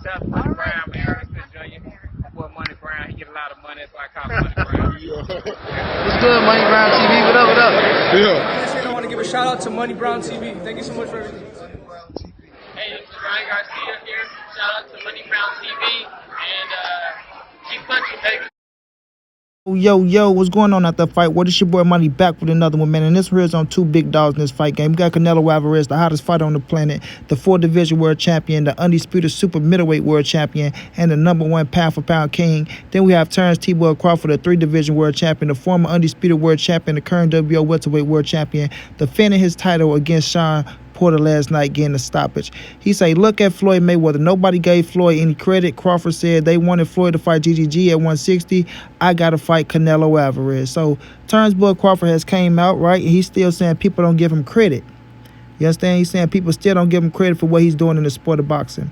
Shout out to Money Brown, man. Respect Junior. Boy, Money Brown, he get a lot of money, that's why I call him Money Brown. What's good, Money Brown TV? What up, what up? Yeah. I want to give a shout out to Money Brown TV. Thank you so much for everything. Hey, this is Ryan Garcia here. Shout out to Money Brown TV. And keep punching, baby. Yo, what's going on after the fight? Well, this your boy Money back with another one, man. And this here is on two big dogs in this fight game. We got Canelo Alvarez, the hottest fighter on the planet, the 4-division world champion, the undisputed super middleweight world champion, and the #1 pound-for-pound king. Then we have Terence Crawford, the 3-division world champion, the former undisputed world champion, the current WBO welterweight world champion, defending his title against Sean Porter last night, getting a stoppage. He say, look at Floyd Mayweather. Nobody gave Floyd any credit. Crawford said they wanted Floyd to fight GGG at 160. I got to fight Canelo Alvarez. So Terence Crawford has came out, right? He's still saying people don't give him credit. You understand? He's saying people still don't give him credit for what he's doing in the sport of boxing.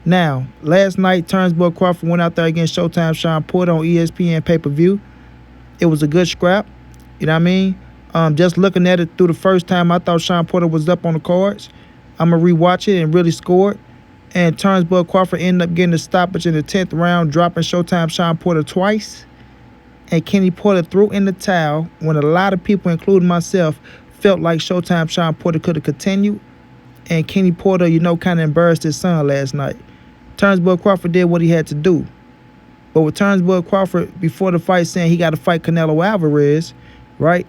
Now, last night, Terence Crawford went out there against Showtime Sean Porter on ESPN pay-per-view. It was a good scrap. You know what I mean? Just looking at it through the first time, I thought Sean Porter was up on the cards. I'm going to rewatch it and really score it. And Terence Crawford ended up getting a stoppage in the 10th round, dropping Showtime Sean Porter twice. And Kenny Porter threw in the towel when a lot of people, including myself, felt like Showtime Sean Porter could have continued. And Kenny Porter, kind of embarrassed his son last night. Terence Crawford did what he had to do. But with Terence Crawford, before the fight, saying he got to fight Canelo Alvarez, right?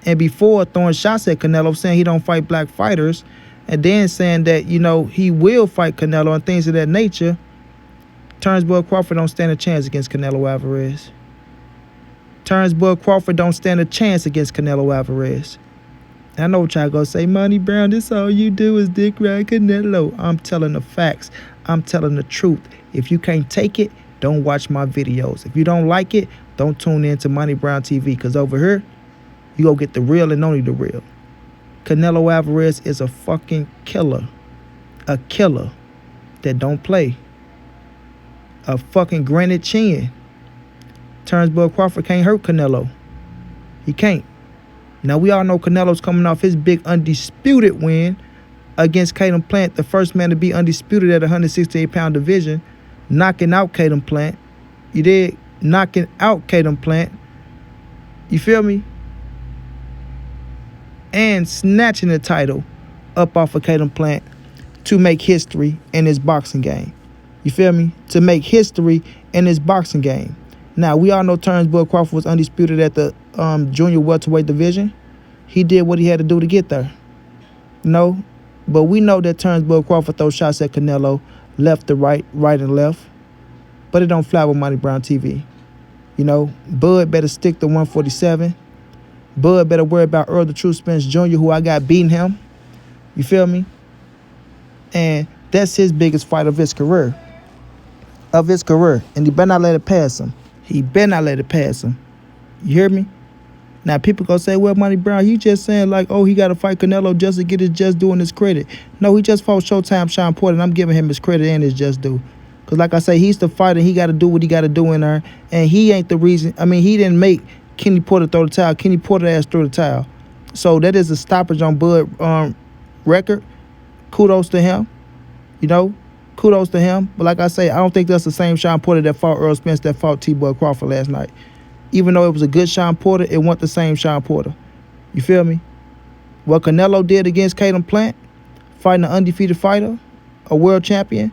And before throwing shots at Canelo, saying he don't fight black fighters, and then saying that, he will fight Canelo and things of that nature, Terence Crawford don't stand a chance against Canelo Alvarez. Terence Crawford don't stand a chance against Canelo Alvarez. I know what y'all gonna say, Money Brown, this all you do is dick ride Canelo. I'm telling the facts. I'm telling the truth. If you can't take it, don't watch my videos. If you don't like it, don't tune in to Money Brown TV, because over here, you go get the real and only the real. Canelo Alvarez is a fucking killer. A killer that don't play. A fucking granite chin. Terence Crawford can't hurt Canelo. He can't. Now, we all know Canelo's coming off his big undisputed win against Caden Plant, the first man to be undisputed at 168-pound division, knocking out Caden Plant. You did? Knocking out Caden Plant. You feel me? And snatching the title up off of Caden Plant to make history in his boxing game. You feel me? To make history in his boxing game. Now, we all know Terence Crawford was undisputed at the junior welterweight division. He did what he had to do to get there. But we know that Terence Crawford throws shots at Canelo, left to right, right and left. But it don't fly with Money Brown TV. Bud better stick to 147. Bud better worry about Earl the True Spence Jr., who I got beating him. You feel me? And that's his biggest fight of his career. And he better not let it pass him. You hear me? Now, people gonna say, well, Money Brown, you just saying like, oh, he got to fight Canelo just to get his just due and his credit. No, he just fought Showtime Sean Porter, and I'm giving him his credit and his just due. Because like I say, he's the fighter. He got to do what he got to do in there. And he ain't the reason. He didn't make Kenny Porter throw the towel. Kenny Porter ass threw the towel. So that is a stoppage on Bud record. Kudos to him. Kudos to him. But like I say, I don't think that's the same Sean Porter that fought Earl Spence that fought T-Boy Crawford last night. Even though it was a good Sean Porter, it wasn't the same Sean Porter. You feel me? What Canelo did against Caden Plant, fighting an undefeated fighter, a world champion,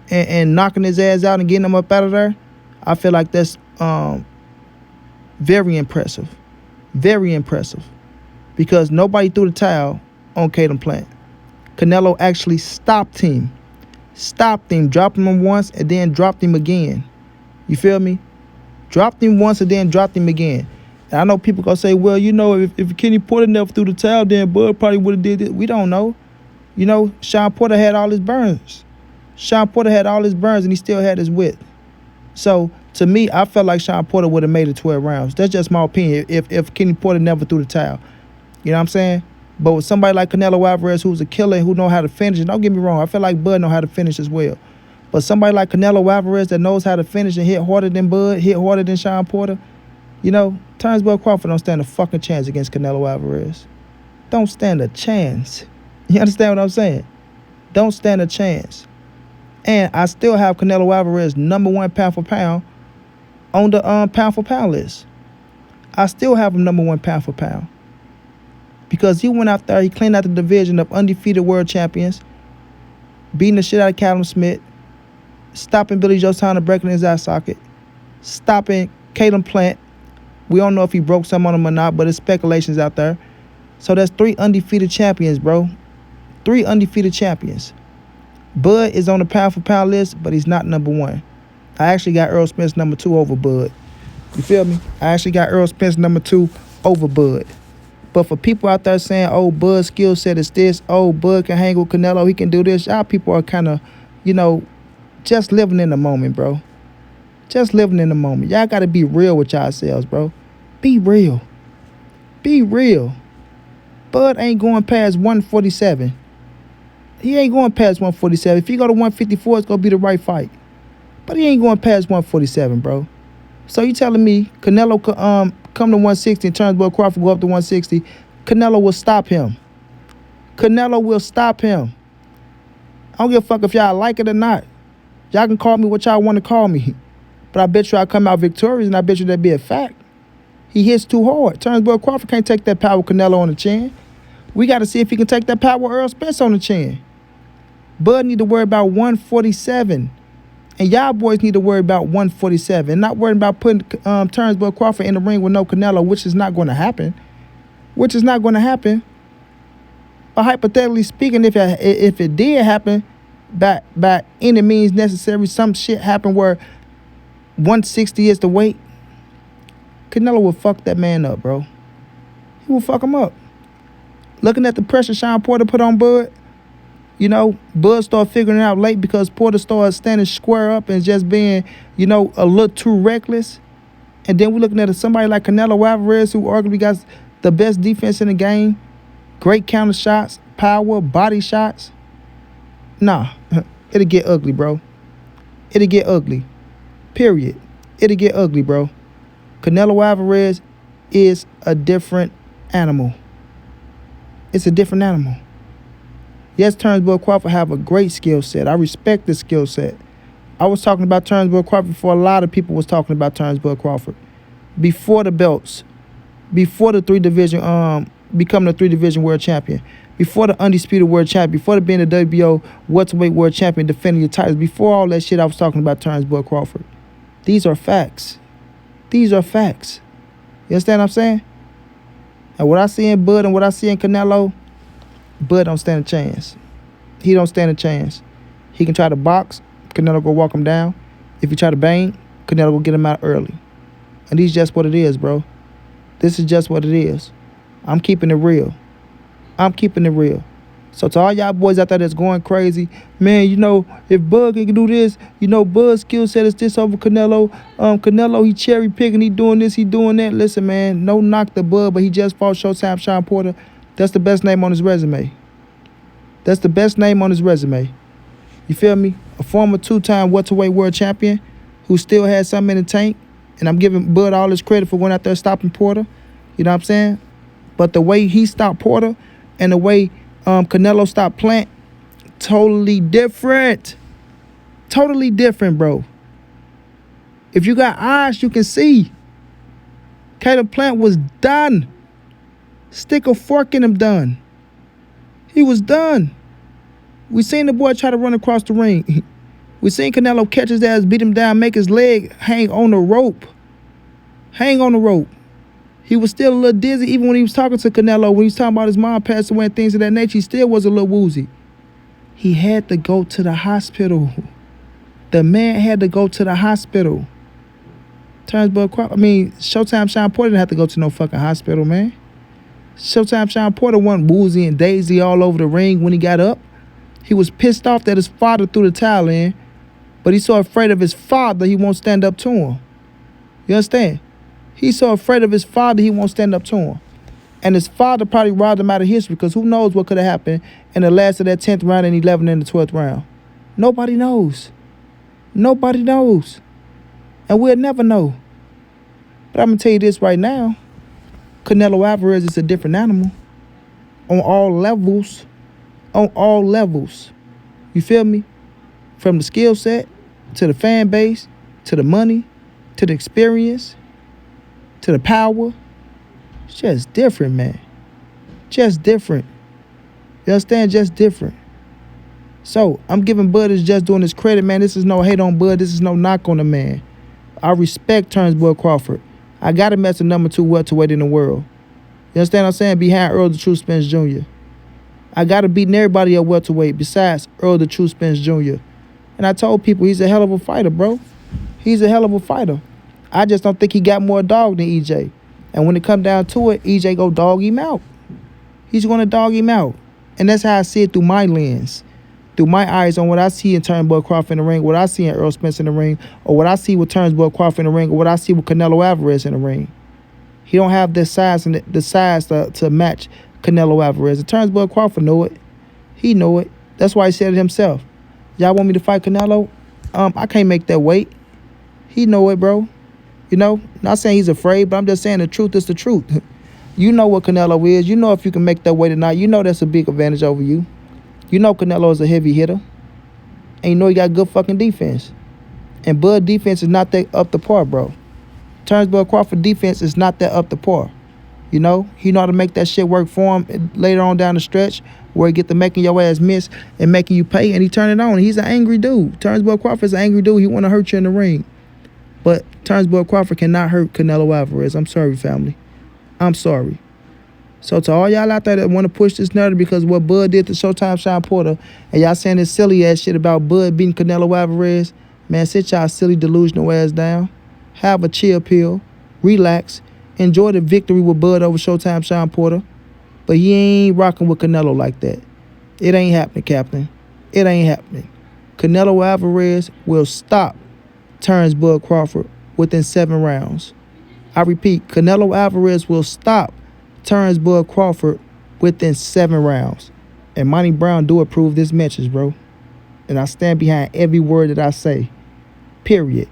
and knocking his ass out and getting him up out of there, I feel like that's very impressive. Very impressive. Because nobody threw the towel on Caden Plant. Canelo actually stopped him. Dropped him once and then dropped him again. You feel me? Dropped him once and then dropped him again. And I know people gonna say, well, if Kenny Porter never threw the towel, then Bud probably would have did it. We don't know. Sean Porter had all his burns. And he still had his wit. So, to me, I felt like Sean Porter would have made it 12 rounds. That's just my opinion, if Kenny Porter never threw the towel. You know what I'm saying? But with somebody like Canelo Alvarez, who's a killer and who know how to finish, and don't get me wrong, I feel like Bud know how to finish as well. But somebody like Canelo Alvarez that knows how to finish and hit harder than Bud, hit harder than Sean Porter, Terence Crawford don't stand a fucking chance against Canelo Alvarez. Don't stand a chance. You understand what I'm saying? Don't stand a chance. And I still have Canelo Alvarez number 1 pound for pound on the pound for pound list. I still have him number 1 pound for pound. Because he went out there, he cleaned out the division of undefeated world champions, beating the shit out of Callum Smith, stopping Billy Joe Saunders breaking his eye socket, stopping Caleb Plant. We don't know if he broke some on him or not, but it's speculations out there. So that's 3 undefeated champions, bro. 3 undefeated champions. Bud is on the pound for pound list, but he's not number 1. I actually got Earl Spence number 2 over Bud. You feel me? I actually got Earl Spence number 2 over Bud. But for people out there saying, oh, Bud's skill set is this, oh, Bud can hang with Canelo, he can do this, y'all people are kind of, just living in the moment, bro. Just living in the moment. Y'all got to be real with yourselves, bro. Be real. Be real. Bud ain't going past 147. He ain't going past 147. If he go to 154, it's going to be the right fight. But he ain't going past 147, bro. So you telling me Canelo could come to 160 and Terence Crawford go up to 160, Canelo will stop him. Canelo will stop him. I don't give a fuck if y'all like it or not. Y'all can call me what y'all want to call me. But I bet you I come out victorious, and I bet you that'd be a fact. He hits too hard. Terence Crawford can't take that power with Canelo on the chin. We got to see if he can take that power with Earl Spence on the chin. Bud need to worry about 147. And y'all boys need to worry about 147. Not worrying about putting Terence Crawford in the ring with no Canelo, which is not going to happen. Which is not going to happen. But hypothetically speaking, if it did happen, by any means necessary, some shit happened where 160 is the weight, Canelo will fuck that man up, bro. He will fuck him up. Looking at the pressure Sean Porter put on Bud, Bud started figuring it out late because Porter started standing square up and just being, a little too reckless. And then we're looking at somebody like Canelo Alvarez, who arguably got the best defense in the game, great counter shots, power, body shots. Nah, it'll get ugly, bro. It'll get ugly. Period. It'll get ugly, bro. Canelo Alvarez is a different animal. It's a different animal. Yes, Terence Crawford have a great skill set. I respect the skill set. I was talking about Terence Crawford before a lot of people was talking about Terence Crawford. Before the belts. Before the becoming the 3-division world champion. Before the undisputed world champion. Before being the WBO welterweight world champion, defending your titles. Before all that shit, I was talking about Terence Crawford. These are facts. These are facts. You understand what I'm saying? And what I see in Bud and what I see in Canelo, Bud don't stand a chance. He don't stand a chance. He can try to box, Canelo go walk him down. If he try to bang, Canelo will get him out early. And this is just what it is, bro. This is just what it is. I'm keeping it real. I'm keeping it real. So to all y'all boys out there that's going crazy, man, if Bud can do this, Bud's skill set is this over Canelo. Canelo, he cherry picking, he doing this, he doing that. Listen, man, no knock to Bud, but he just fought Showtime Sean Porter. That's the best name on his resume. That's the best name on his resume. You feel me? A former 2-time welterweight world champion who still has something in the tank. And I'm giving Bud all his credit for going out there stopping Porter. You know what I'm saying? But the way he stopped Porter and the way Canelo stopped Plant, totally different. Totally different, bro. If you got eyes, you can see. Caleb Plant was done. Stick a fork in him, done. He was done. We seen the boy try to run across the ring. We seen Canelo catch his ass, beat him down, make his leg hang on the rope. Hang on the rope. He was still a little dizzy even when he was talking to Canelo. When he was talking about his mom passed away and things of that nature, he still was a little woozy. He had to go to the hospital. The man had to go to the hospital. Showtime Sean Porter didn't have to go to no fucking hospital, man. Showtime Sean Porter wasn't woozy and daisy all over the ring when he got up. He was pissed off that his father threw the towel in, but he's so afraid of his father he won't stand up to him. You understand? He's so afraid of his father he won't stand up to him. And his father probably robbed him out of history because who knows what could have happened in the last of that 10th round and 11 in the 12th round. Nobody knows. Nobody knows. And we'll never know. But I'm going to tell you this right now. Canelo Alvarez is a different animal. On all levels. On all levels. You feel me? From the skill set, to the fan base, to the money, to the experience, to the power. It's just different, man. Just different. You understand? Just different. So, I'm giving Bud is just doing his credit, man. This is no hate on Bud. This is no knock on the man. I respect Terence Crawford. I got him as the number 2 welterweight in the world. You understand what I'm saying? Behind Earl the True Spence Jr. I got to beat everybody at welterweight besides Earl the True Spence Jr. And I told people he's a hell of a fighter, bro. He's a hell of a fighter. I just don't think he got more dog than EJ. And when it come down to it, EJ go dog him out. He's going to dog him out. And that's how I see it through my lens. Through my eyes on what I see in Terence Crawford in the ring, what I see in Earl Spence in the ring, or what I see with Terence Crawford in the ring, or what I see with Canelo Alvarez in the ring. He don't have the size and the size to match Canelo Alvarez. And Terence Crawford know it. He know it. That's why he said it himself. Y'all want me to fight Canelo? I can't make that weight. He know it, bro. You know, not saying he's afraid, but I'm just saying the truth is the truth. You know what Canelo is. You know if you can make that weight or not. You know that's a big advantage over you. You know Canelo is a heavy hitter. And you know he got good fucking defense. And Bud defense is not that up to par, bro. Terence Crawford defense is not that up to par. You know? He know how to make that shit work for him later on down the stretch where he get to making your ass miss and making you pay, and he turn it on. He's an angry dude. Terence Crawford is an angry dude. He want to hurt you in the ring. But Terence Crawford cannot hurt Canelo Alvarez. I'm sorry, family. I'm sorry. So to all y'all out there that want to push this narrative because what Bud did to Showtime Sean Porter, and y'all saying this silly ass shit about Bud beating Canelo Alvarez, man, sit y'all silly delusional ass down. Have a chill pill. Relax. Enjoy the victory with Bud over Showtime Sean Porter. But he ain't rocking with Canelo like that. It ain't happening, Captain. It ain't happening. Canelo Alvarez will stop Terence Crawford within 7 rounds. I repeat, Canelo Alvarez will stop Terence Crawford within 7 rounds. And Monty Brown do approve this message, bro. And I stand behind every word that I say. Period.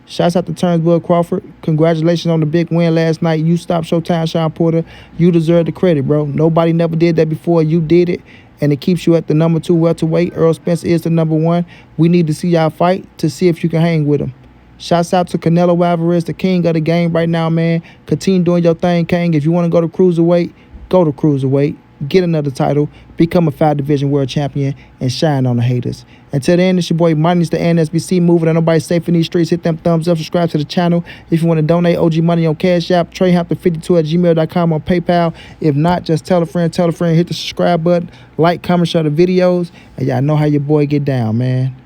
Shouts out to Terence Crawford. Congratulations on the big win last night. You stopped Showtime Sean Porter. You deserve the credit, bro. Nobody never did that before. You did it. And it keeps you at the number 2 welterweight. Earl Spence is the number 1. We need to see y'all fight to see if you can hang with him. Shouts out to Canelo Alvarez, the king of the game right now, man. Continue doing your thing, King. If you want to go to cruiserweight, go to cruiserweight. Get another title. Become a 5-division world champion and shine on the haters. Until then, it's your boy Money's the NSBC moving. Ain't nobody safe in these streets. Hit them thumbs up. Subscribe to the channel. If you want to donate OG money on Cash App, TreyHampton52@gmail.com on PayPal. If not, just tell a friend, hit the subscribe button, like, comment, share the videos. And y'all know how your boy get down, man.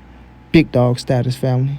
Big dog status, family.